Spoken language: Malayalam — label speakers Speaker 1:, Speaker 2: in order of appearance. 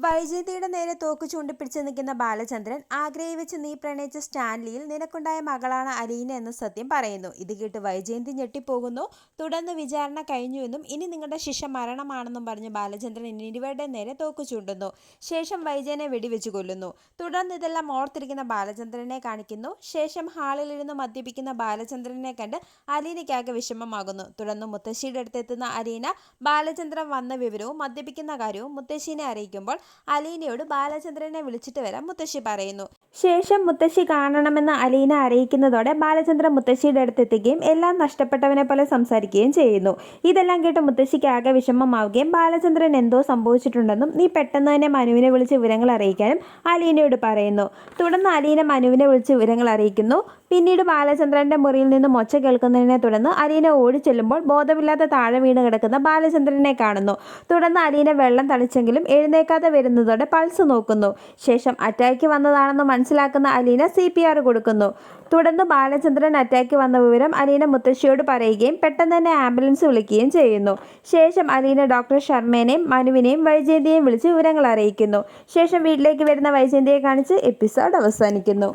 Speaker 1: വൈജയന്തിയുടെ നേരെ തോക്ക് ചൂണ്ടിപ്പിടിച്ച് നിൽക്കുന്ന ബാലചന്ദ്രൻ ആഗ്രയിൽ വെച്ച് നീ പ്രണയിച്ച സ്റ്റാൻലിയിൽ നിനക്കുണ്ടായ മകളാണ് അലീന എന്ന സത്യം പറയുന്നു. ഇത് കേട്ട് വൈജയന്തി ഞെട്ടിപ്പോകുന്നു. തുടർന്ന് വിചാരണ കഴിഞ്ഞുവെന്നും ഇനി നിങ്ങളുടെ ശിക്ഷ മരണമാണെന്നും പറഞ്ഞ് ബാലചന്ദ്രൻ ഇരുവരുടെ നേരെ തോക്ക് ചൂണ്ടുന്നു. ശേഷം വൈജയനെ വെടിവെച്ച് കൊല്ലുന്നു. തുടർന്ന് ഇതെല്ലാം ഓർത്തിരിക്കുന്ന ബാലചന്ദ്രനെ കാണിക്കുന്നു. ശേഷം ഹാളിലിരുന്ന് മദ്യപിക്കുന്ന ബാലചന്ദ്രനെ കണ്ട് അലീനയ്ക്കാകെ വിഷമമാകുന്നു. തുടർന്ന് മുത്തശ്ശിയുടെ അടുത്തെത്തുന്ന അലീന ബാലചന്ദ്രൻ വന്ന വിവരവും മദ്യപിക്കുന്ന കാര്യവും മുത്തശ്ശിനെ അറിയിക്കുമ്പോൾ അലീനയോട് ബാലചന്ദ്രനെ വിളിച്ചിട്ട് വരാൻ മുത്തശ്ശി പറയുന്നു. ശേഷം മുത്തശ്ശി കാണണമെന്ന് അലീന അറിയിക്കുന്നതോടെ ബാലചന്ദ്രൻ മുത്തശ്ശിയുടെ അടുത്തെത്തുകയും എല്ലാം നഷ്ടപ്പെട്ടവനെ പോലെ സംസാരിക്കുകയും ചെയ്യുന്നു. ഇതെല്ലാം കേട്ട് മുത്തശ്ശിക്ക് ആകെ വിഷമമാവുകയും ബാലചന്ദ്രൻ എന്തോ സംഭവിച്ചിട്ടുണ്ടെന്നും നീ പെട്ടെന്ന് തന്നെ മനുവിനെ വിളിച്ച് വിവരങ്ങൾ അറിയിക്കാനും അലീനയോട് പറയുന്നു. തുടർന്ന് അലീന മനുവിനെ വിളിച്ച് വിവരങ്ങൾ അറിയിക്കുന്നു. പിന്നീട് ബാലചന്ദ്രന്റെ മുറിയിൽ നിന്നും ഒച്ച കേൾക്കുന്നതിനെ തുടർന്ന് അലീന ഓടിച്ചെല്ലുമ്പോൾ ബോധമില്ലാതെ താഴെ വീണ് കിടക്കുന്ന ബാലചന്ദ്രനെ കാണുന്നു. തുടർന്ന് അലീന വെള്ളം തളിച്ചെങ്കിലും എഴുന്നേക്കാതെ വരുന്നതോടെ പൾസ് നോക്കുന്നു. ശേഷം അറ്റാക്ക് വന്നതാണെന്ന് മനസ്സിലാക്കുന്ന അലീന CPR കൊടുക്കുന്നു. തുടർന്ന് ബാലചന്ദ്രൻ അറ്റാക്ക് വന്ന വിവരം അലീന മുത്തശ്ശിയോട് പറയുകയും പെട്ടെന്ന് തന്നെ ആംബുലൻസ് വിളിക്കുകയും ചെയ്യുന്നു. ശേഷം അലീന ഡോക്ടർ ശർമ്മേനെയും മനുവിനെയും വൈജയന്തിയെയും വിളിച്ച് വിവരങ്ങൾ അറിയിക്കുന്നു. ശേഷം വീട്ടിലേക്ക് വരുന്ന വൈജയന്തിയെ കാണിച്ച് എപ്പിസോഡ് അവസാനിക്കുന്നു.